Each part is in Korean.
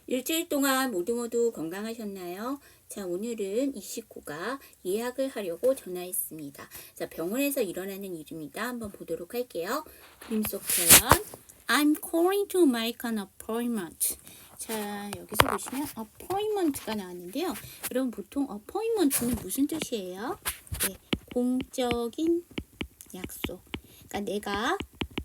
일주일 동안 모두 건강하셨나요? 자, 오늘은 이시코가 예약을 하려고 전화했습니다. 자, 병원에서 일어나는 일입니다. 한번 보도록 할게요. 그림 속 표현. I'm calling to make an appointment. 자, 여기서 보시면 appointment가 나왔는데요. 여러분 보통 appointment는 무슨 뜻이에요? 네, 공적인 약속. 그러니까 내가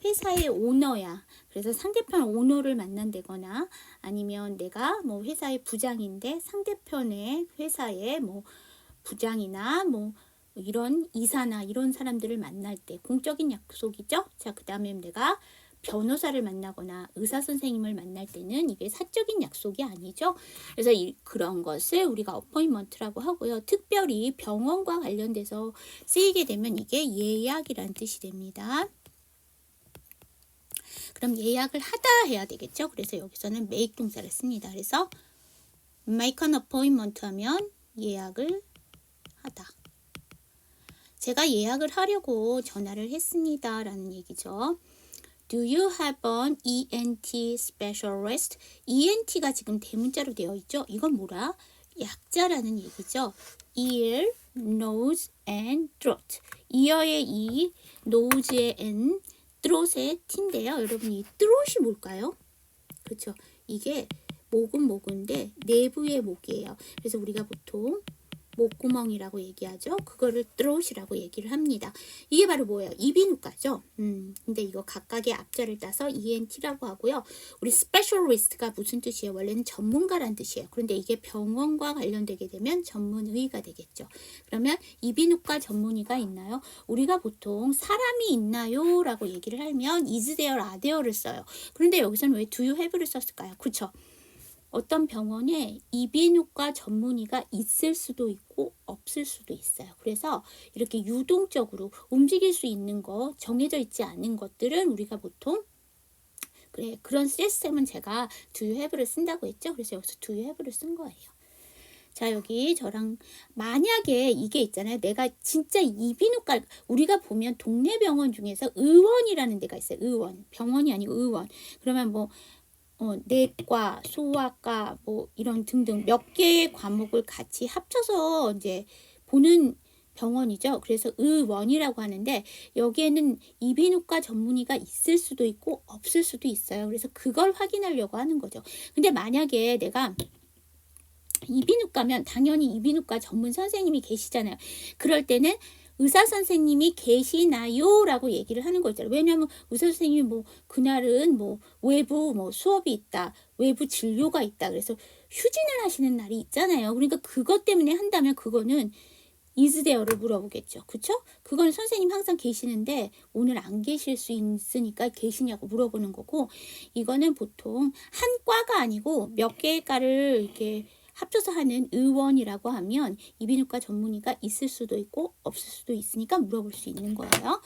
회사의 오너야. 그래서 상대편 오너를 만난다거나 아니면 내가 뭐 회사의 부장인데 상대편의 회사의 뭐 부장이나 뭐 이런 이사나 이런 사람들을 만날 때 공적인 약속이죠. 자, 그 다음에 내가 변호사를 만나거나 의사 선생님을 만날 때는 이게 사적인 약속이 아니죠. 그래서 그런 것을 우리가 어포인먼트라고 하고요. 특별히 병원과 관련돼서 쓰이게 되면 이게 예약이란 뜻이 됩니다. 그럼 예약을 하다 해야 되겠죠. 그래서 여기서는 make 동사를 씁니다. 그래서 make an appointment 하면 예약을 하다. 제가 예약을 하려고 전화를 했습니다. 라는 얘기죠. Do you have an ENT specialist? ENT가 지금 대문자로 되어 있죠. 이건 뭐라? 약자라는 얘기죠. ear, nose, and throat. ear의 E, nose의 N, throat의 T인데요. 여러분 이 throat이 뭘까요? 그렇죠. 이게 목은 목인데 내부의 목이에요. 그래서 우리가 보통 목구멍이라고 얘기하죠. 그거를 throat이라고 얘기를 합니다. 이게 바로 뭐예요? 이비인후과죠. 근데 이거 각각의 앞자를 따서 ENT라고 하고요. 우리 specialist가 무슨 뜻이에요? 원래는 전문가란 뜻이에요. 그런데 이게 병원과 관련되게 되면 전문의가 되겠죠. 그러면 이비인후과 전문의가 있나요? 우리가 보통 사람이 있나요? 라고 얘기를 하면 is there, are there를 써요. 그런데 여기서는 왜 do you have를 썼을까요? 그렇죠. 어떤 병원에 이비인후과 전문의가 있을 수도 있고 없을 수도 있어요. 그래서 이렇게 유동적으로 움직일 수 있는 거, 정해져 있지 않은 것들은 우리가 보통 그래 그런 시스템은 제가 do you have를 쓴다고 했죠. 그래서 여기서 do you have를 쓴 거예요. 자, 여기 저랑 만약에 이게 있잖아요. 내가 진짜 이비인후과 우리가 보면 동네 병원 중에서 의원이라는 데가 있어요. 의원. 병원이 아니고 의원. 그러면 뭐 내과, 소아과, 뭐 이런 등등 몇 개의 과목을 같이 합쳐서 이제 보는 병원이죠. 그래서 의원이라고 하는데 여기에는 이비인후과 전문의가 있을 수도 있고 없을 수도 있어요. 그래서 그걸 확인하려고 하는 거죠. 근데 만약에 내가 이비인후과면 당연히 이비인후과 전문 선생님이 계시잖아요. 그럴 때는 의사 선생님이 계시나요? 라고 얘기를 하는 거죠. 왜냐하면 의사 선생님이 뭐 그날은 뭐 외부 뭐 수업이 있다. 외부 진료가 있다. 그래서 휴진을 하시는 날이 있잖아요. 그러니까 그것 때문에 한다면 그거는 is there를 물어보겠죠. 그쵸? 그건 선생님 항상 계시는데 오늘 안 계실 수 있으니까 계시냐고 물어보는 거고 이거는 보통 한 과가 아니고 몇 개의 과를 이렇게 합쳐서 하는 의원이라고 하면 이비인후과 전문의가 있을 수도 있고 없을 수도 있으니까 물어볼 수 있는 거예요.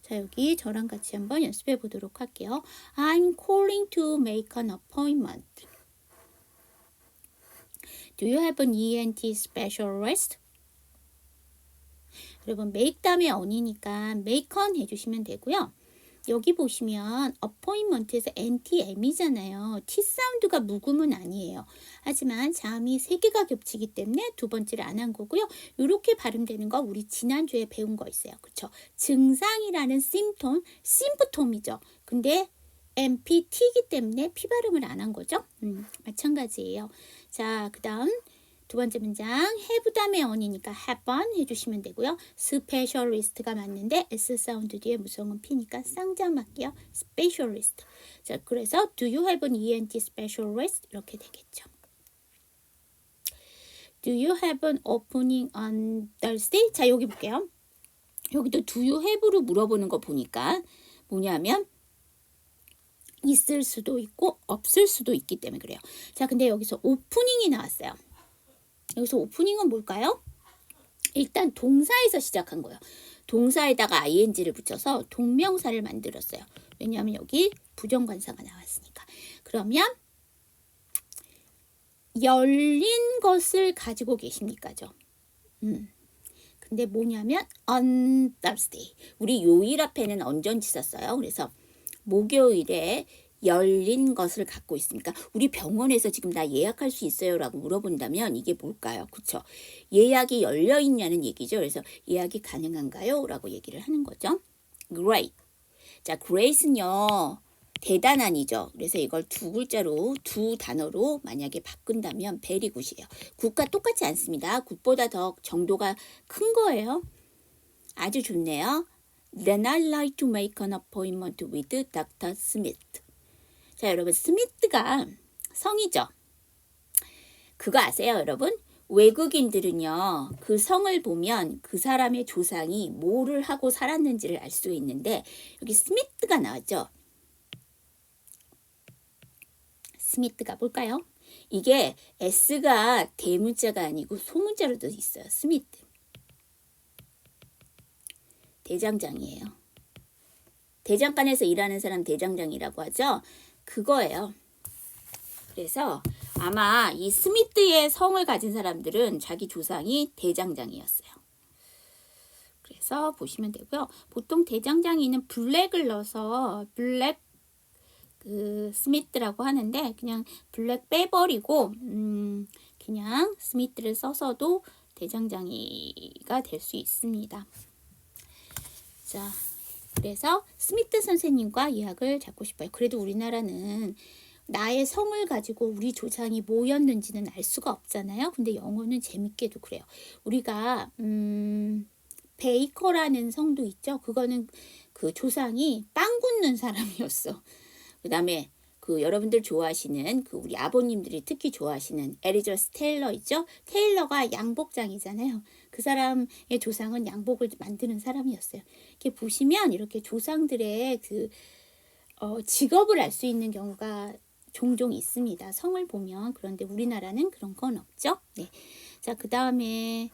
자, 여기 저랑 같이 한번 연습해 보도록 할게요. I'm calling to make an appointment. Do you have an ENT specialist? 여러분 make 다음에 on이니까 make on 해주시면 되고요. 여기 보시면 appointment에서 NTM이잖아요. T 사운드가 묵음은 아니에요. 하지만 자음이 3개가 겹치기 때문에 두 번째를 안 한 거고요. 이렇게 발음되는 거 우리 지난주에 배운 거 있어요. 그쵸? 증상이라는 심프톰이죠. 근데 MPT이기 때문에 P 발음을 안 한 거죠. 마찬가지예요. 자, 그 다음 두 번째 문장 have 다음에 on이니까 have on 해주시면 되고요. specialist가 맞는데 S 사운드 뒤에 무성은 P니까 쌍자 맞게요. specialist. 자, 그래서 do you have an ENT specialist? 이렇게 되겠죠. Do you have an opening on Thursday? 자, 여기 볼게요. 여기도 do you have로 물어보는 거 보니까 뭐냐면 있을 수도 있고 없을 수도 있기 때문에 그래요. 자, 근데 여기서 오프닝이 나왔어요. 여기서 오프닝은 뭘까요? 일단 동사에서 시작한 거예요. 동사에다가 ing를 붙여서 동명사를 만들었어요. 왜냐하면 여기 부정관사가 나왔으니까. 그러면 열린 것을 가지고 계십니까죠. 근데 뭐냐면 on Thursday. 우리 요일 앞에는 언제인지 썼어요. 그래서 목요일에 열린 것을 갖고 있으니까 우리 병원에서 지금 나 예약할 수 있어요? 라고 물어본다면 이게 뭘까요? 그쵸? 예약이 열려 있냐는 얘기죠. 그래서 예약이 가능한가요? 라고 얘기를 하는 거죠. Great. 자, great은요. 대단한이죠. 그래서 이걸 두 글자로 두 단어로 만약에 바꾼다면 very good이에요. 굿과 똑같지 않습니다. 굿보다 더 정도가 큰 거예요. 아주 좋네요. Then I'd like to make an appointment with Dr. Smith. 자, 여러분, 스미트가 성이죠. 그거 아세요, 여러분? 외국인들은요, 그 성을 보면 그 사람의 조상이 뭐를 하고 살았는지를 알 수 있는데, 여기 스미트가 나왔죠? 스미트가 뭘까요? 이게 S가 대문자가 아니고 소문자로도 있어요. 스미트. 대장장이에요. 대장간에서 일하는 사람 대장장이라고 하죠. 그거예요. 그래서 아마 이 스미트의 성을 가진 사람들은 자기 조상이 대장장이였어요. 그래서 보시면 되고요. 보통 대장장이는 블랙을 넣어서 블랙 스미트라고 하는데 그냥 블랙 빼버리고 그냥 스미트를 써서도 대장장이가 될 수 있습니다. 자, 그래서 스미트 선생님과 예약을 잡고 싶어요. 그래도 우리나라는 나의 성을 가지고 우리 조상이 뭐였는지는 알 수가 없잖아요. 근데 영어는 재밌게도 그래요. 우리가 베이커라는 성도 있죠. 그거는 그 조상이 빵 굽는 사람이었어. 그 다음에 그 여러분들 좋아하시는 그 우리 아버님들이 특히 좋아하시는 엘리저스 테일러 있죠. 테일러가 양복장이잖아요. 그 사람의 조상은 양복을 만드는 사람이었어요. 이렇게 보시면 이렇게 조상들의 그 직업을 알 수 있는 경우가 종종 있습니다. 성을 보면. 그런데 우리나라는 그런 건 없죠. 네. 자, 그 다음에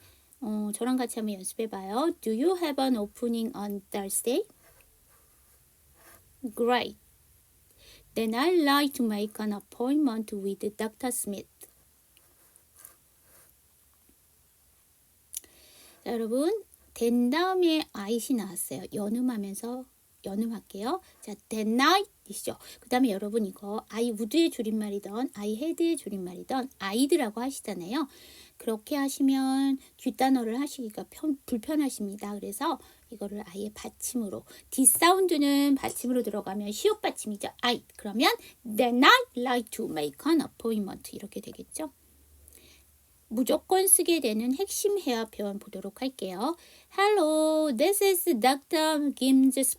저랑 같이 한번 연습해봐요. Do you have an opening on Thursday? Great. Then I'd like to make an appointment with Dr. Smith. 자, 여러분, 된 다음에 I이 나왔어요. 연음할게요. 자, that night이죠. 그 다음에 여러분 이거 I would의 줄임말이던 I had의 줄임말이던 I'드라고 하시잖아요. 그렇게 하시면 뒷단어를 하시기가 불편하십니다. 그래서 이거를 아예 받침으로 뒷사운드는 받침으로 들어가면 시옷 받침이죠. I. 그러면 then I'd like to make an appointment 이렇게 되겠죠. 무조건 쓰게 되는 핵심 회화 표현 보도록 할게요. Hello, this is Dr. Kim's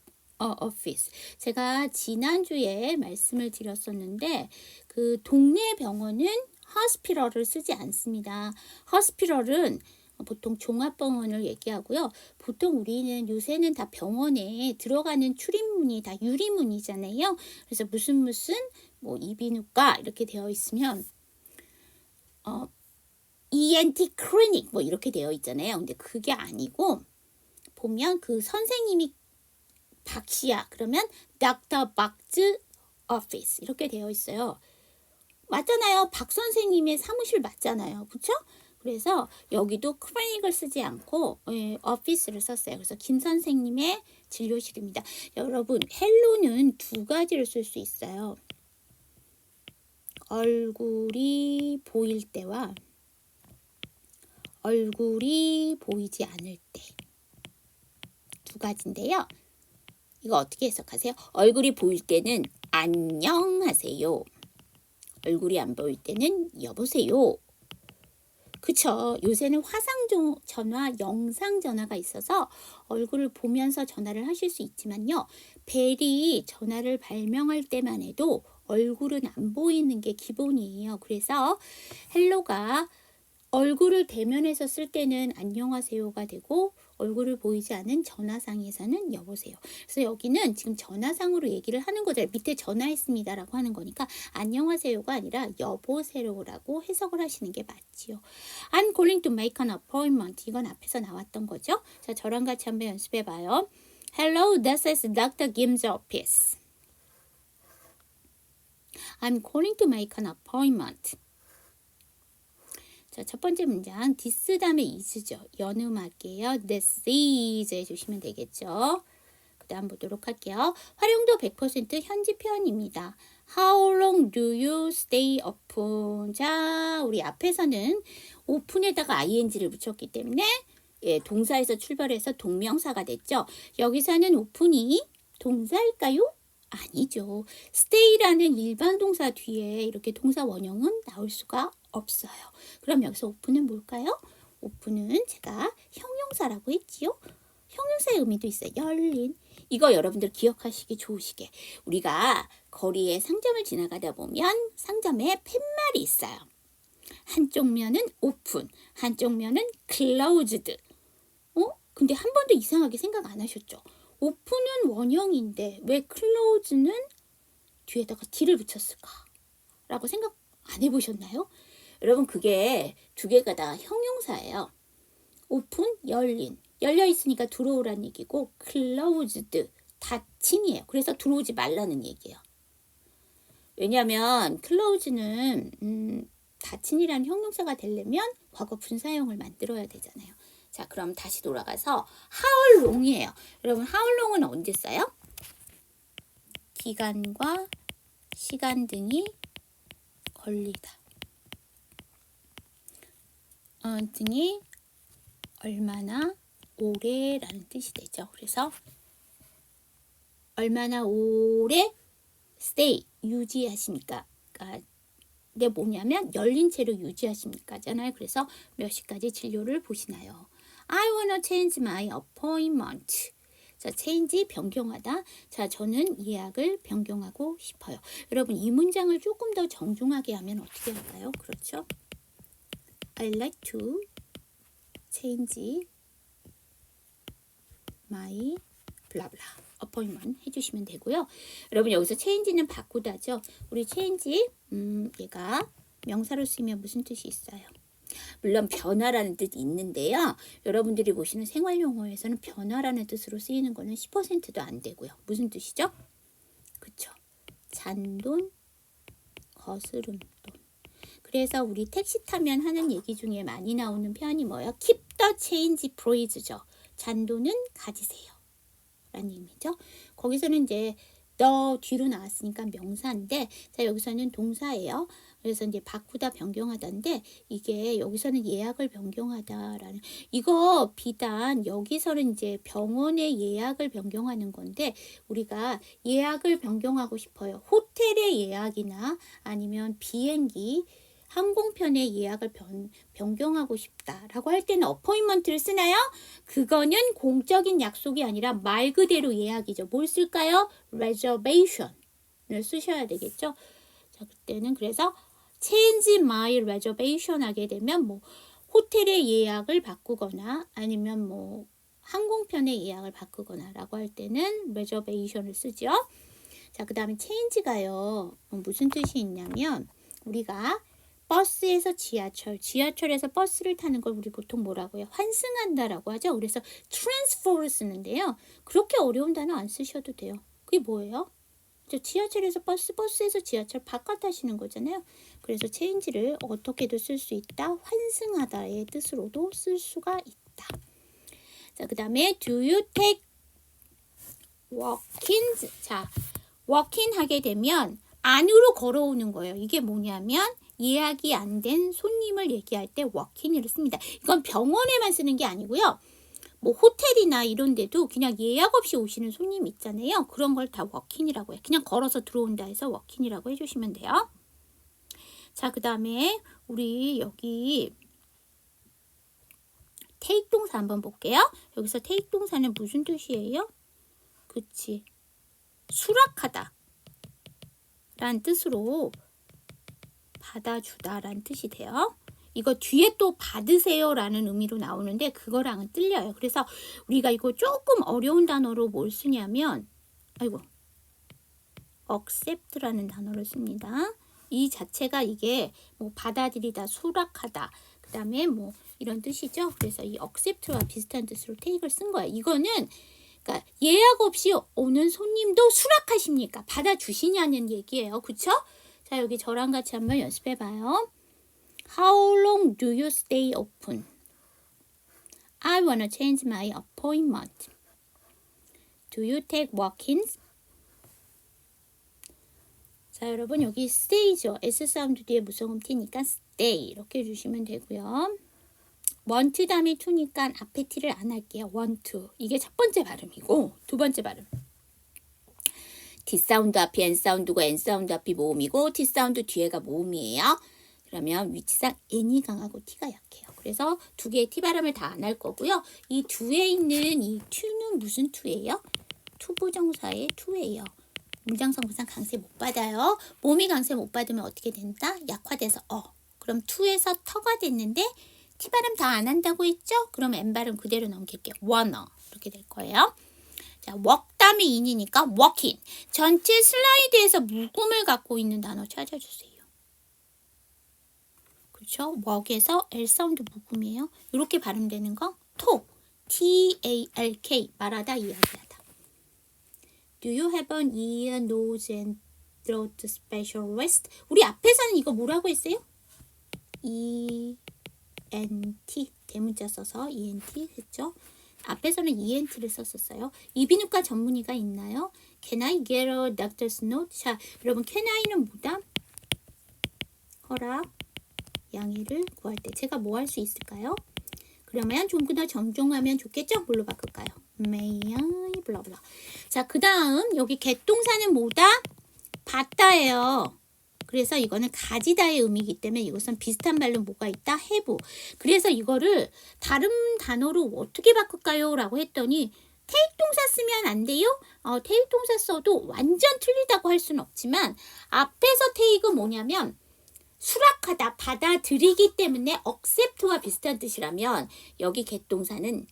office. 제가 지난주에 말씀을 드렸었는데 그 동네 병원은 hospital을 쓰지 않습니다. hospital은 보통 종합병원을 얘기하고요. 보통 우리는 요새는 다 병원에 들어가는 출입문이 다 유리문이잖아요. 그래서 무슨 뭐 이비인후과 이렇게 되어 있으면 ENT 클리닉 뭐 이렇게 되어 있잖아요. 근데 그게 아니고 보면 그 선생님이 박씨야. 그러면 Dr. 박's office 이렇게 되어 있어요. 맞잖아요. 박 선생님의 사무실 맞잖아요. 그렇죠? 그래서 여기도 클리닉을 쓰지 않고 오피스를 썼어요. 그래서 김 선생님의 진료실입니다. 여러분, 헬로는 두 가지를 쓸 수 있어요. 얼굴이 보일 때와 얼굴이 보이지 않을 때. 두 가지인데요. 이거 어떻게 해석하세요? 얼굴이 보일 때는 안녕하세요. 얼굴이 안 보일 때는 여보세요. 그쵸. 요새는 화상 전화, 영상 전화가 있어서 얼굴을 보면서 전화를 하실 수 있지만요. 벨이 전화를 발명할 때만 해도 얼굴은 안 보이는 게 기본이에요. 그래서 헬로가 얼굴을 대면해서 쓸 때는 안녕하세요가 되고 얼굴을 보이지 않은 전화상에서는 여보세요. 그래서 여기는 지금 전화상으로 얘기를 하는 거죠. 밑에 전화했습니다라고 하는 거니까 안녕하세요가 아니라 여보세요라고 해석을 하시는 게 맞지요. I'm calling to make an appointment. 이건 앞에서 나왔던 거죠. 자, 저랑 같이 한번 연습해봐요. Hello, this is Dr. Kim's office. I'm calling to make an appointment. 자, 첫 번째 문장 this 다음에 is죠. 연음할게요. This is 해주시면 되겠죠. 그 다음 보도록 할게요. 활용도 100% 현지 표현입니다. How long do you stay open? 자, 우리 앞에서는 open에다가 ing를 붙였기 때문에 예, 동사에서 출발해서 동명사가 됐죠. 여기서는 open이 동사일까요? 아니죠. stay라는 일반 동사 뒤에 이렇게 동사 원형은 나올 수가 없어요. 그럼 여기서 open은 뭘까요? open은 제가 형용사라고 했지요. 형용사의 의미도 있어요. 열린. 이거 여러분들 기억하시기 좋으시게. 우리가 거리에 상점을 지나가다 보면 상점에 팻말이 있어요. 한쪽 면은 open, 한쪽 면은 closed. 근데 한 번도 이상하게 생각 안 하셨죠? open은 원형인데 왜 close는 뒤에다가 d를 붙였을까? 라고 생각 안 해보셨나요? 여러분 그게 두 개가 다 형용사예요. open, 열린. 열려 있으니까 들어오란 얘기고 closed, 닫힌이에요. 그래서 들어오지 말라는 얘기예요. 왜냐하면 close는 닫힌이라는 형용사가 되려면 과거 분사형을 만들어야 되잖아요. 자, 그럼 다시 돌아가서 how long이에요. 여러분 how long은 언제 써요? 기간과 시간 등이 걸리다. 등이 얼마나 오래라는 뜻이 되죠. 그래서 얼마나 오래 stay 유지하십니까? 근데 뭐냐면 열린 채로 유지하십니까잖아요. 그래서 몇 시까지 진료를 보시나요? I wanna change my appointment. 자, change 변경하다. 자, 저는 예약을 변경하고 싶어요. 여러분 이 문장을 조금 더 정중하게 하면 어떻게 할까요? 그렇죠? I'd like to change my 블라블라 appointment 해주시면 되고요. 여러분 여기서 change는 바꾸다죠. 우리 change 얘가 명사로 쓰면 무슨 뜻이 있어요? 물론 변화라는 뜻이 있는데요. 여러분들이 보시는 생활용어에서는 변화라는 뜻으로 쓰이는 거는 10%도 안 되고요. 무슨 뜻이죠? 그쵸? 잔돈, 거스름돈. 그래서 우리 택시 타면 하는 얘기 중에 많이 나오는 표현이 뭐예요? Keep the change please죠. 잔돈은 가지세요. 라는 의미죠. 거기서는 이제 더 뒤로 나왔으니까 명사인데 자 여기서는 동사예요. 그래서 이제 바꾸다 변경하다인데 이게 여기서는 예약을 변경하다라는 이거 비단 여기서는 이제 병원의 예약을 변경하는 건데 우리가 예약을 변경하고 싶어요. 호텔의 예약이나 아니면 비행기 항공편의 예약을 변경하고 싶다라고 할 때는 어포인먼트를 쓰나요? 그거는 공적인 약속이 아니라 말 그대로 예약이죠. 뭘 쓸까요? reservation을 쓰셔야 되겠죠. 자, 그때는 그래서 change my reservation 하게 되면 뭐 호텔의 예약을 바꾸거나 아니면 뭐 항공편의 예약을 바꾸거나 라고 할 때는 reservation을 쓰죠. 자, 그 다음에 change가요. 무슨 뜻이 있냐면 우리가 버스에서 지하철에서 버스를 타는 걸 우리 보통 뭐라고 해요? 환승한다라고 하죠. 그래서 transfer를 쓰는데요. 그렇게 어려운 단어 안 쓰셔도 돼요. 그게 뭐예요? 지하철에서 버스에서 지하철 바깥 타시는 거잖아요. 그래서 change를 어떻게도 쓸 수 있다. 환승하다의 뜻으로도 쓸 수가 있다. 자, 그 다음에 do you take walk-ins? 자, walk-in 하게 되면 안으로 걸어오는 거예요. 이게 뭐냐면 예약이 안 된 손님을 얘기할 때 walk-in을 씁니다. 이건 병원에만 쓰는 게 아니고요. 뭐 호텔이나 이런 데도 그냥 예약 없이 오시는 손님 있잖아요. 그런 걸 다 walk-in이라고 해요. 그냥 걸어서 들어온다 해서 walk-in이라고 해주시면 돼요. 자, 그 다음에 우리 여기 take 동사 한번 볼게요. 여기서 take 동사는 무슨 뜻이에요? 그치. 수락하다 라는 뜻으로 받아주다라는 뜻이 돼요. 이거 뒤에 또 받으세요 라는 의미로 나오는데 그거랑은 틀려요. 그래서 우리가 이거 조금 어려운 단어로 뭘 쓰냐면 accept라는 단어를 씁니다. 이 자체가 이게 뭐 받아들이다, 수락하다, 그 다음에 뭐 이런 뜻이죠. 그래서 이 accept와 비슷한 뜻으로 take를 쓴 거예요. 이거는 그러니까 예약 없이 오는 손님도 수락하십니까? 받아주시냐는 얘기예요. 그쵸? 자, 여기 저랑 같이 한번 연습해봐요. How long do you stay open? I wanna change my appointment. Do you take walk-ins? 자, 여러분 여기 stay죠. S 사운드 뒤에 무성음 T니까 stay 이렇게 해주시면 되고요. want 다음에 to니까 앞에 T를 안 할게요. want to. 이게 첫 번째 발음이고 두 번째 발음. T 사운드 앞이 N 사운드고 N 사운드 앞이 모음이고 T 사운드 뒤에가 모음이에요. 그러면 위치상 N이 강하고 T가 약해요. 그래서 두 개의 T 발음을 다 안 할 거고요. 이 뒤에 있는 이 to는 무슨 to예요? 투부정사의 to예요. 문장성분상 강세 못 받아요. 몸이 강세 못 받으면 어떻게 된다? 약화돼서 그럼 to에서 터가 됐는데 T 발음 다 안 한다고 했죠? 그럼 N 발음 그대로 넘길게요. wanna 이렇게 될 거예요. 자, walk 다음에 in이니까 walking. 전체 슬라이드에서 묵음을 갖고 있는 단어 찾아주세요. 그렇죠? walk에서 L 사운드 묵음이에요. 이렇게 발음되는 거 talk, T-A-L-K 말하다 이야기하다. Do you have an ear, nose and throat specialist? 우리 앞에서는 이거 뭐라고 했어요? ENT 대문자 써서 ENT 했죠? 앞에서는 ENT를 썼었어요. 이비인후과 전문의가 있나요? Can I get a doctor's note? 자, 여러분 can I는 뭐다? 허락, 양해를 구할 때 제가 뭐 할 수 있을까요? 그러면 좀 더 정중하면 좋겠죠? 뭘로 바꿀까요? May I? 블라블라. 자, 그 다음 여기 get 동사는 뭐다? 받다예요. 그래서 이거는 가지다의 의미이기 때문에 이것은 비슷한 말로 뭐가 있다? have. 그래서 이거를 다른 단어로 어떻게 바꿀까요? 라고 했더니 take 동사 쓰면 안 돼요? take 동사 써도 완전 틀리다고 할 수는 없지만 앞에서 take은 뭐냐면 수락하다, 받아들이기 때문에 accept와 비슷한 뜻이라면 여기 get 동사는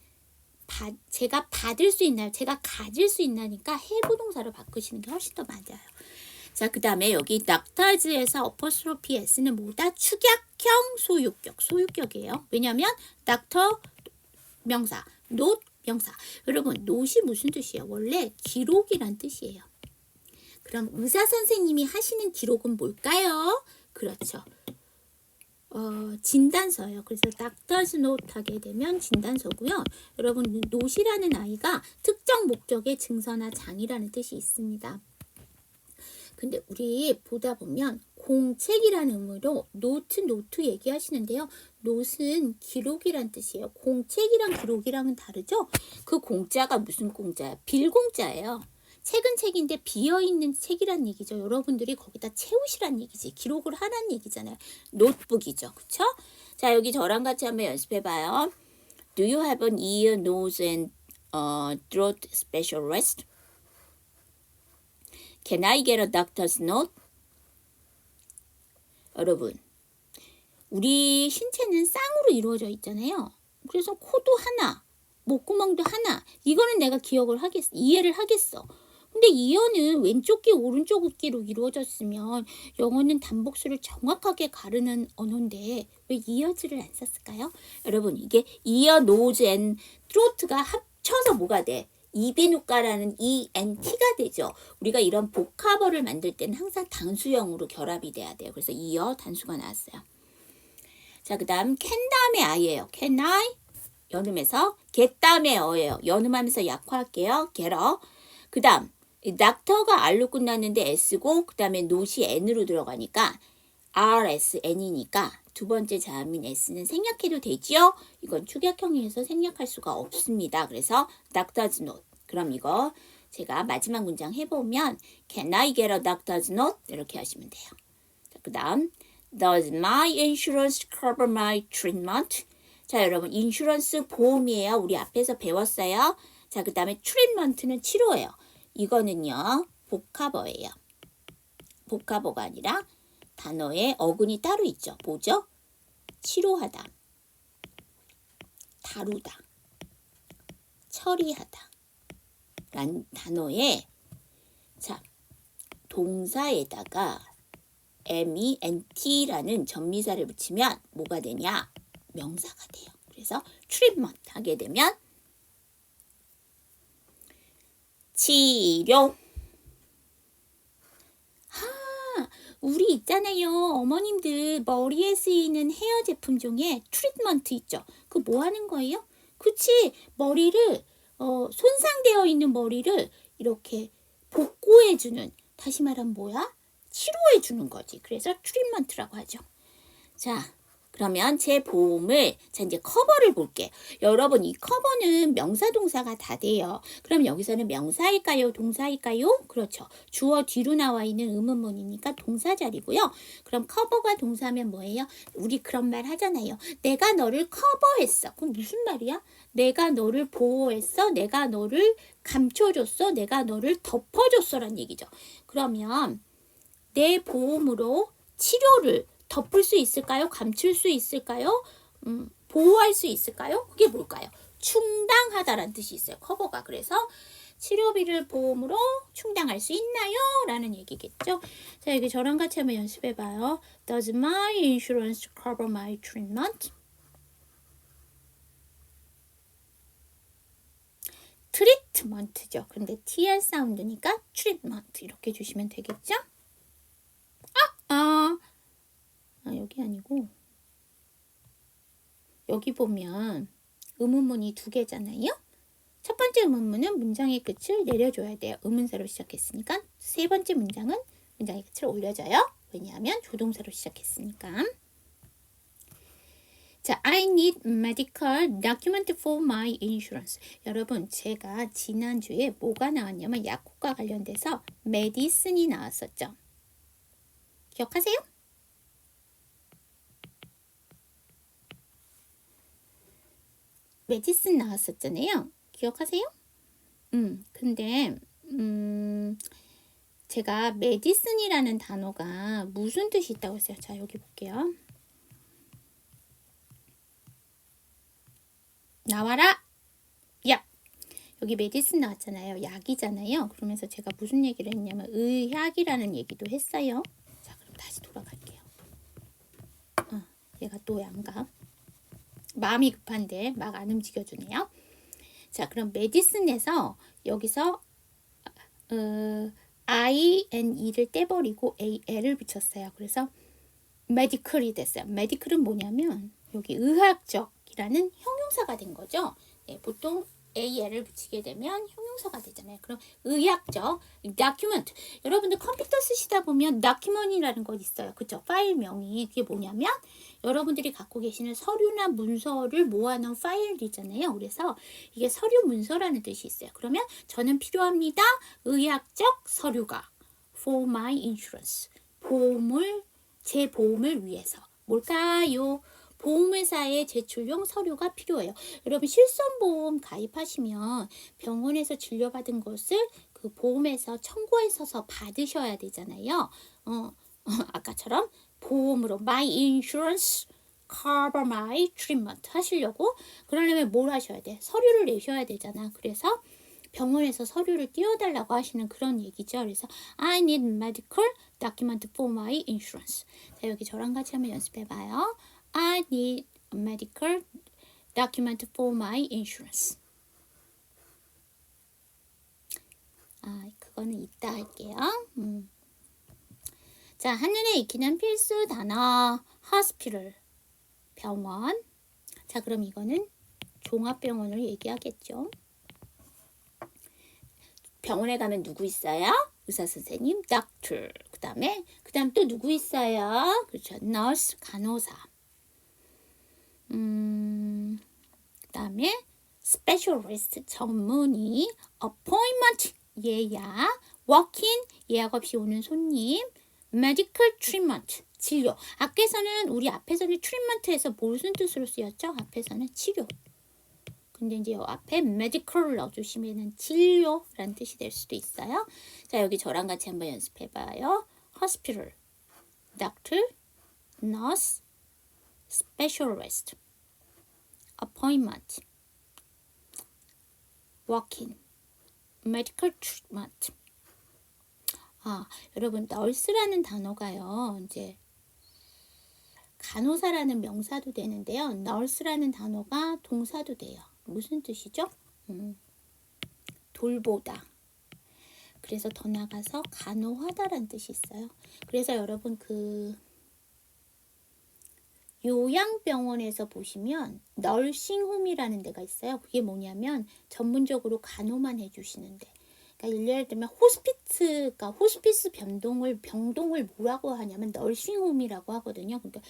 제가 받을 수 있나요? 제가 가질 수 있나니까 have 동사로 바꾸시는 게 훨씬 더 맞아요. 자, 그 다음에 여기 doctors에서 apostrophe s는 뭐다? 축약형 소유격, 소유격이에요. 왜냐하면 doctor 명사, note 명사. 여러분, note이 무슨 뜻이에요? 원래 기록이란 뜻이에요. 그럼 의사 선생님이 하시는 기록은 뭘까요? 그렇죠. 진단서예요. 그래서 doctor's note 하게 되면 진단서고요. 여러분, note이라는 아이가 특정 목적의 증서나 장이라는 뜻이 있습니다. 근데 우리 보다 보면 공책이라는 의미로 노트 얘기하시는데요. 노트는 기록이란 뜻이에요. 공책이랑 기록이랑은 다르죠? 그 공자가 무슨 공자야? 빌공자예요. 책은 책인데 비어있는 책이란 얘기죠. 여러분들이 거기다 채우시란 얘기지. 기록을 하란 얘기잖아요. 노트북이죠. 그쵸? 자, 여기 저랑 같이 한번 연습해봐요. Do you have an ear, nose and throat specialist? Can I get a doctor's note? 여러분, 우리 신체는 쌍으로 이루어져 있잖아요. 그래서 코도 하나, 목구멍도 하나. 이거는 내가 이해를 하겠어. 근데 이어는 왼쪽 귀, 오른쪽 귀로 이루어졌으면 영어는 단복수를 정확하게 가르는 언어인데 왜 이어즈를 안 썼을까요? 여러분, 이게 ear, nose and throat가 합쳐서 뭐가 돼? 이비인후과라는 ENT가 되죠. 우리가 이런 복합어를 만들 때는 항상 단수형으로 결합이 돼야 돼요. 그래서 이어 단수가 나왔어요. 자, 그 다음 can 다음에 I예요. Can I? 연음해서 get 다음에 어예요. 연음하면서 약화할게요. get어. 그 다음 doctor가 R로 끝났는데 S고 그 다음에 not이 N으로 들어가니까 RSN이니까 두 번째 자음인 S는 생략해도 되지요? 이건 축약형이어서 생략할 수가 없습니다. 그래서 doctor's note. 그럼 이거 제가 마지막 문장 해보면 Can I get a doctor's note? 이렇게 하시면 돼요. 그 다음 Does my insurance cover my treatment? 자, 여러분 인슈런스 보험이에요. 우리 앞에서 배웠어요. 자, 그 다음에 treatment는 치료예요. 이거는요 복합어예요. 복합어가 아니라 단어에 어근이 따로 있죠. 뭐죠? 치료하다, 다루다, 처리하다 라는 단어에 자 동사에다가 MENT라는 전미사를 붙이면 뭐가 되냐? 명사가 돼요. 그래서 treatment 하게 되면 치료. 우리 있잖아요. 어머님들 머리에 쓰이는 헤어 제품 중에 트리트먼트 있죠. 그거 뭐 하는 거예요? 그치. 머리를 손상되어 있는 머리를 이렇게 복구해주는, 다시 말하면 뭐야? 치료해주는 거지. 그래서 트리트먼트라고 하죠. 자, 그러면 제 보험을 자 이제 커버를 볼게. 여러분 이 커버는 명사 동사가 다 돼요. 그럼 여기서는 명사일까요? 동사일까요? 그렇죠. 주어 뒤로 나와 있는 의문문이니까 동사 자리고요. 그럼 커버가 동사면 뭐예요? 우리 그런 말 하잖아요. 내가 너를 커버했어. 그럼 무슨 말이야? 내가 너를 보호했어. 내가 너를 감춰줬어. 내가 너를 덮어줬어란 얘기죠. 그러면 내 보험으로 치료를 덮을 수 있을까요? 감출 수 있을까요? 보호할 수 있을까요? 그게 뭘까요? 충당하다라는 뜻이 있어요. 커버가. 그래서 치료비를 보험으로 충당할 수 있나요? 라는 얘기겠죠. 자, 여기 저랑 같이 한번 연습해봐요. Does my insurance cover my treatment? 트리트먼트죠. 근데 TR 사운드니까 트리트먼트 이렇게 주시면 되겠죠? 여기 아니고 여기 보면 의문문이 두 개잖아요. 첫 번째 의문문은 문장의 끝을 내려줘야 돼요. 의문사로 시작했으니까. 세 번째 문장은 문장의 끝을 올려줘요. 왜냐하면 조동사로 시작했으니까. 자, I need medical document for my insurance. 여러분, 제가 지난주에 뭐가 나왔냐면 약국과 관련돼서 medicine이 나왔었죠. 기억하세요? 메디슨 나왔었잖아요. 기억하세요? 근데 제가 메디슨이라는 단어가 무슨 뜻이 있다고 했어요? 자, 여기 볼게요. 나와라! 야! 여기 메디슨 나왔잖아요. 약이잖아요. 그러면서 제가 무슨 얘기를 했냐면 의학이라는 얘기도 했어요. 자, 그럼 다시 돌아갈게요. 얘가 또 양각. 마음이 급한데 막 안 움직여주네요. 자, 그럼 메디슨에서 여기서 I and E를 떼버리고 AL을 붙였어요. 그래서 medical이 됐어요. medical은 뭐냐면 여기 의학적이라는 형용사가 된 거죠. 네, 보통 AL을 붙이게 되면 형용사가 되잖아요. 그럼 의학적 document. 여러분들 컴퓨터 쓰시다 보면 document이라는 거 있어요. 그쵸? 파일명이. 그게 뭐냐면 여러분들이 갖고 계시는 서류나 문서를 모아놓은 파일이잖아요. 그래서 이게 서류 문서라는 뜻이 있어요. 그러면 저는 필요합니다. 의학적 서류가 for my insurance. 제 보험을 위해서. 뭘까요? 보험회사에 제출용 서류가 필요해요. 여러분 실손보험 가입하시면 병원에서 진료받은 것을 그 보험에서 청구해서 받으셔야 되잖아요. 아까처럼 보험으로 my insurance cover my treatment 하시려고 그러려면 뭘 하셔야 돼? 서류를 내셔야 되잖아. 그래서 병원에서 서류를 띄워달라고 하시는 그런 얘기죠. 그래서 I need medical document for my insurance. 자, 여기 저랑 같이 한번 연습해봐요. I need a medical document for my insurance. 그거는 이따 할게요. 자, 한눈에 익히는 필수 단어 hospital, 병원. 자, 그럼 이거는 종합병원을 얘기하겠죠. 병원에 가면 누구 있어요? 의사 선생님, doctor. 그다음 또 누구 있어요? 그렇죠. nurse, 간호사. 그다음에 specialist, 전문의, appointment, 예약, walk-in, 예약 없이 오는 손님, medical treatment, 진료. 우리 앞에서는 treatment에서 무슨 뜻으로 쓰였죠? 앞에서는 치료. 근데 이제 앞에 medical을 넣어주시면 진료라는 뜻이 될 수도 있어요. 자, 여기 저랑 같이 한번 연습해봐요. hospital, doctor, nurse, specialist, appointment, walk-in, medical treatment. 여러분 nurse라는 단어가요. 이제 간호사라는 명사도 되는데요. nurse라는 단어가 동사도 돼요. 무슨 뜻이죠? 돌보다. 그래서 더 나가서 간호하다라는 뜻이 있어요. 그래서 여러분 요양병원에서 보시면 널싱홈이라는 데가 있어요. 그게 뭐냐면 전문적으로 간호만 해주시는데, 그러니까 예를 들면 호스피스가 호스피스 병동을 뭐라고 하냐면 널싱홈이라고 하거든요. 그러니까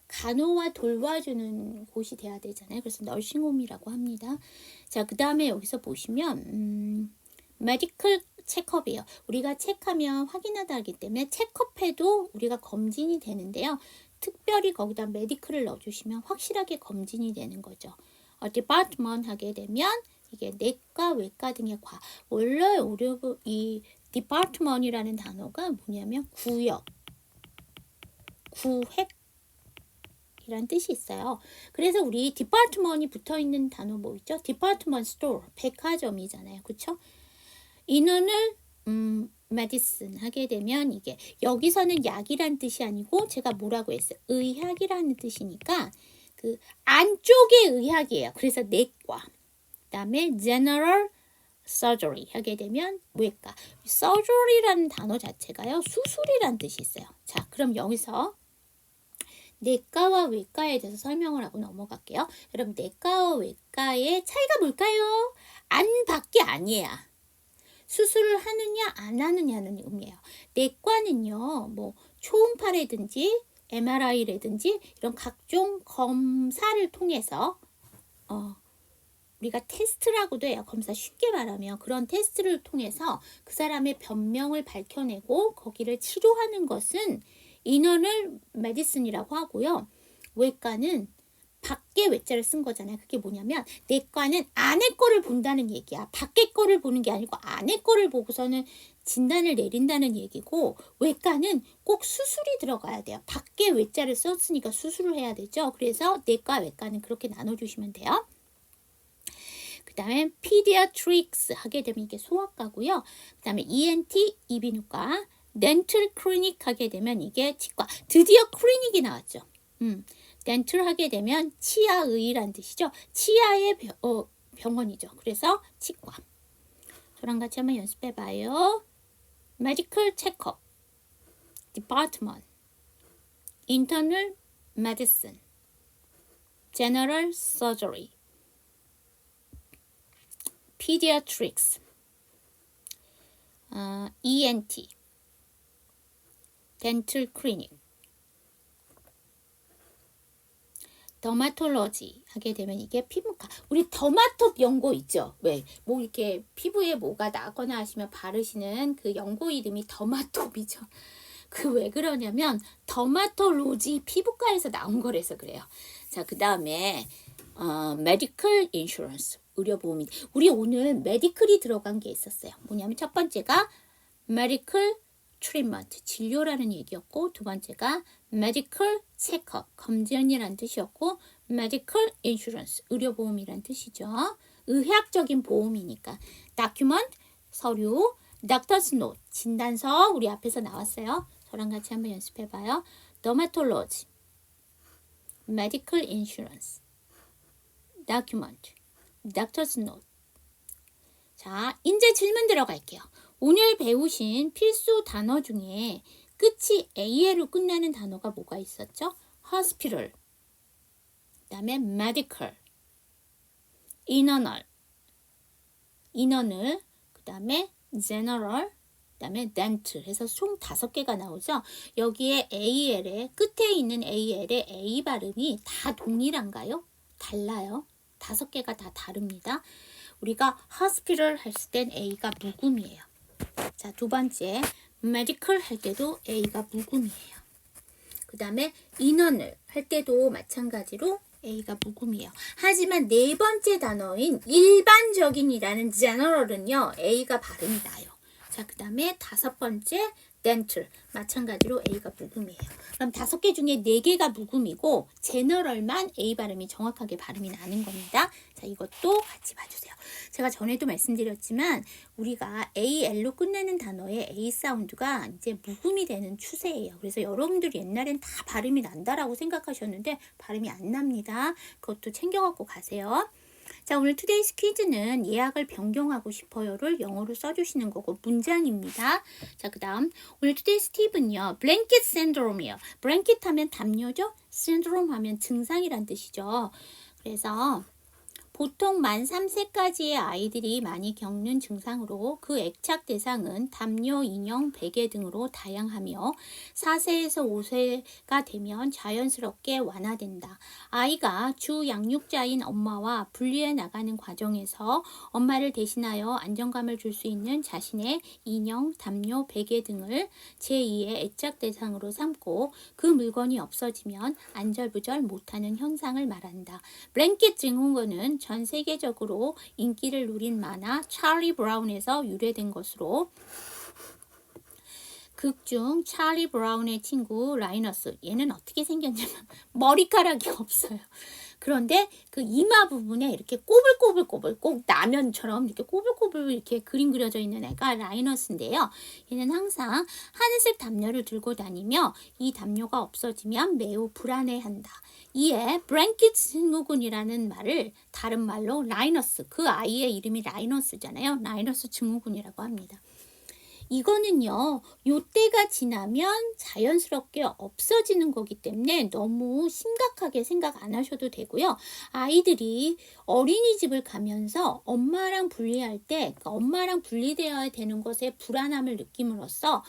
간호와 돌봐주는 곳이 돼야 되잖아요. 그래서 널싱홈이라고 합니다. 자, 그 다음에 여기서 보시면 메디컬 체크업이에요. 우리가 체크하면 확인하다 하기 때문에 체크업해도 우리가 검진이 되는데요. 특별히 거기다 메디컬을 넣어주시면 확실하게 검진이 되는 거죠. 디파트먼트 하게 되면 이게 내과, 외과 등의 원래 이 디파트먼트이라는 단어가 뭐냐면 구역, 구획 이란 뜻이 있어요. 그래서 우리 디파트먼트이 붙어 있는 단어 뭐 있죠? 디파트먼트 스토어, 백화점이잖아요. 그렇죠? 인원을 메디슨 하게 되면 이게 여기서는 약이란 뜻이 아니고 제가 뭐라고 했어요? 의학이라는 뜻이니까 그 안쪽의 의학이에요. 그래서 내과. 그다음에 general surgery 하게 되면 외과. surgery라는 단어 자체가요. 수술이란 뜻이 있어요. 자, 그럼 여기서 내과와 외과에 대해서 설명을 하고 넘어갈게요. 여러분, 내과와 외과의 차이가 뭘까요? 밖에 아니에요. 수술을 하느냐 안 하느냐는 의미예요. 내과는요, 뭐 초음파라든지 MRI라든지 이런 각종 검사를 통해서 우리가 테스트라고도 해요. 검사 쉽게 말하면 그런 테스트를 통해서 그 사람의 변명을 밝혀내고 거기를 치료하는 것은 인원을 메디슨이라고 하고요. 외과는 밖에 외자를 쓴 거잖아요. 그게 뭐냐면 내과는 안에 거를 본다는 얘기야. 밖에 거를 보는 게 아니고 안에 거를 보고서는 진단을 내린다는 얘기고, 외과는 꼭 수술이 들어가야 돼요. 밖에 외자를 썼으니까 수술을 해야 되죠. 그래서 내과, 외과는 그렇게 나눠주시면 돼요. 그 다음에 pediatrics 하게 되면 이게 소아과고요. 그 다음에 ENT, 이비인후과, dental clinic 하게 되면 이게 치과. 드디어 클리닉이 나왔죠. dental 하게 되면 치아의란 뜻이죠. 치아의 병원이죠. 그래서 치과. 저랑 같이 한번 연습해 봐요. medical checkup, department, internal medicine, general surgery, pediatrics, ENT, dental clinic, 더마톨로지 하게 되면 이게 피부과. 우리 더마토 연고 있죠? 왜? 뭐 이렇게 피부에 뭐가 나거나 하시면 바르시는 그 연고 이름이 더마톱이죠. 그 왜 그러냐면 더마톨로지 피부과에서 나온 거라서 그래요. 자, 그 다음에 메디컬 인슈런스, 의료보험이. 우리 오늘 메디컬이 들어간 게 있었어요. 뭐냐면 첫 번째가 메디컬 트리트먼트, 진료라는 얘기였고, 두 번째가 메디컬 체크업, 검진이란 뜻이었고, 메디컬 인슈런스, 의료보험이란 뜻이죠. 의학적인 보험이니까. 다큐먼트, 서류, 닥터스 노트, 진단서 우리 앞에서 나왔어요. 저랑 같이 한번 연습해봐요. 더마톨로지, 메디컬 인슈런스, 다큐먼트, 닥터스 노트. 자, 이제 질문 들어갈게요. 오늘 배우신 필수 단어 중에 끝이 AL로 끝나는 단어가 뭐가 있었죠? hospital, 그 다음에 medical, 인원을, 그 다음에 general, 그 다음에 dental 해서 총 5개가 나오죠. 여기에 AL에, 끝에 있는 AL의 A 발음이 다 동일한가요? 달라요. 5개가 다 다릅니다. 우리가 hospital 했을 땐 A가 묵음이에요. 자, 두 번째, medical 할 때도 A가 묵음이에요. 그 다음에 인원을 할 때도 마찬가지로 A가 묵음이에요. 하지만 네 번째 단어인 일반적인이라는 general은요, A가 발음이 나요. 자, 그 다음에 5번째, dental. 마찬가지로 A가 묵음이에요. 그럼 5개 중에 4개가 묵음이고, general만 A 발음이 정확하게 발음이 나는 겁니다. 자, 이것도 같이 봐주세요. 제가 전에도 말씀드렸지만, 우리가 AL로 끝내는 단어의 A 사운드가 이제 묵음이 되는 추세예요. 그래서 여러분들이 옛날엔 다 발음이 난다라고 생각하셨는데, 발음이 안 납니다. 그것도 챙겨갖고 가세요. 자, 오늘 투데이스 퀴즈는 예약을 변경하고 싶어요를 영어로 써주시는 거고 문장입니다. 자, 그 다음 오늘 투데이스 팁은요. 블랭킷 신드롬이에요. 블랭킷 하면 담요죠. 신드롬 하면 증상이란 뜻이죠. 그래서 보통 만 3세까지의 아이들이 많이 겪는 증상으로 그 애착 대상은 담요, 인형, 베개 등으로 다양하며 4세에서 5세가 되면 자연스럽게 완화된다. 아이가 주 양육자인 엄마와 분리해 나가는 과정에서 엄마를 대신하여 안정감을 줄 수 있는 자신의 인형, 담요, 베개 등을 제2의 애착 대상으로 삼고 그 물건이 없어지면 안절부절 못하는 현상을 말한다. 블랭킷 증후군은 전 세계적으로 인기를 누린 만화 찰리 브라운에서 유래된 것으로 극중 찰리 브라운의 친구 라이너스, 얘는 어떻게 생겼냐면 머리카락이 없어요. 그런데 그 이마 부분에 이렇게 꼬불꼬불꼬불 꼭 라면처럼 이렇게 꼬불꼬불 이렇게 그림 그려져 있는 애가 라이너스인데요. 얘는 항상 하늘색 담요를 들고 다니며 이 담요가 없어지면 매우 불안해한다. 이에 블랭킷 증후군이라는 말을 다른 말로 라이너스, 그 아이의 이름이 라이너스잖아요. 라이너스 증후군이라고 합니다. 이거는요, 요때가 지나면 자연스럽게 없어지는 거기 때문에 너무 심각하게 생각 안 하셔도 되고요. 아이들이 어린이집을 가면서 엄마랑 분리할 때, 그러니까 엄마랑 분리되어야 되는 것에 불안함을 느낌으로써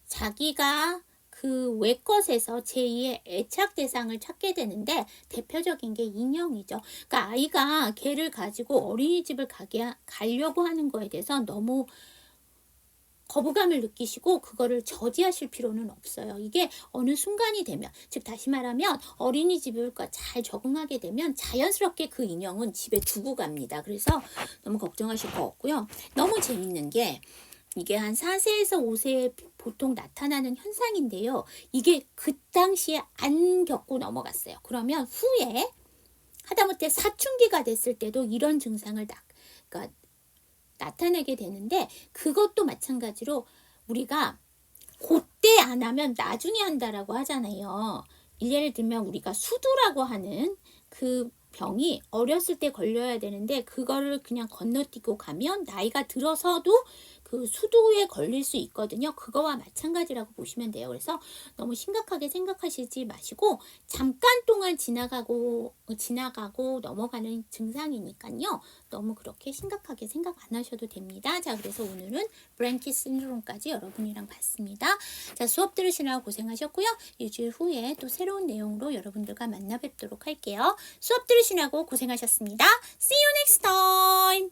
자기가 그 외것에서 제2의 애착 대상을 찾게 되는데 대표적인 게 인형이죠. 그러니까 아이가 걔를 가지고 어린이집을 가려고 하는 거에 대해서 너무 거부감을 느끼시고 그거를 저지하실 필요는 없어요. 이게 어느 순간이 되면, 즉 다시 말하면 어린이집을 잘 적응하게 되면 자연스럽게 그 인형은 집에 두고 갑니다. 그래서 너무 걱정하실 거 없고요. 너무 재밌는 게 이게 한 4세에서 5세에 보통 나타나는 현상인데요. 이게 그 당시에 안 겪고 넘어갔어요. 그러면 후에 하다못해 사춘기가 됐을 때도 이런 증상을 그러니까 나타내게 되는데, 그것도 마찬가지로 우리가 그때 안 하면 나중에 한다라고 하잖아요. 예를 들면 우리가 수두라고 하는 그 병이 어렸을 때 걸려야 되는데 그거를 그냥 건너뛰고 가면 나이가 들어서도 그 수두에 걸릴 수 있거든요. 그거와 마찬가지라고 보시면 돼요. 그래서 너무 심각하게 생각하시지 마시고 잠깐 동안 지나가고 넘어가는 증상이니까요. 너무 그렇게 심각하게 생각 안 하셔도 됩니다. 자, 그래서 오늘은 블랭킷 신드롬까지 여러분이랑 봤습니다. 자, 수업 들으시느라 고생하셨고요. 일주일 후에 또 새로운 내용으로 여러분들과 만나 뵙도록 할게요. 수업 들으시느라고 고생하셨습니다. See you next time!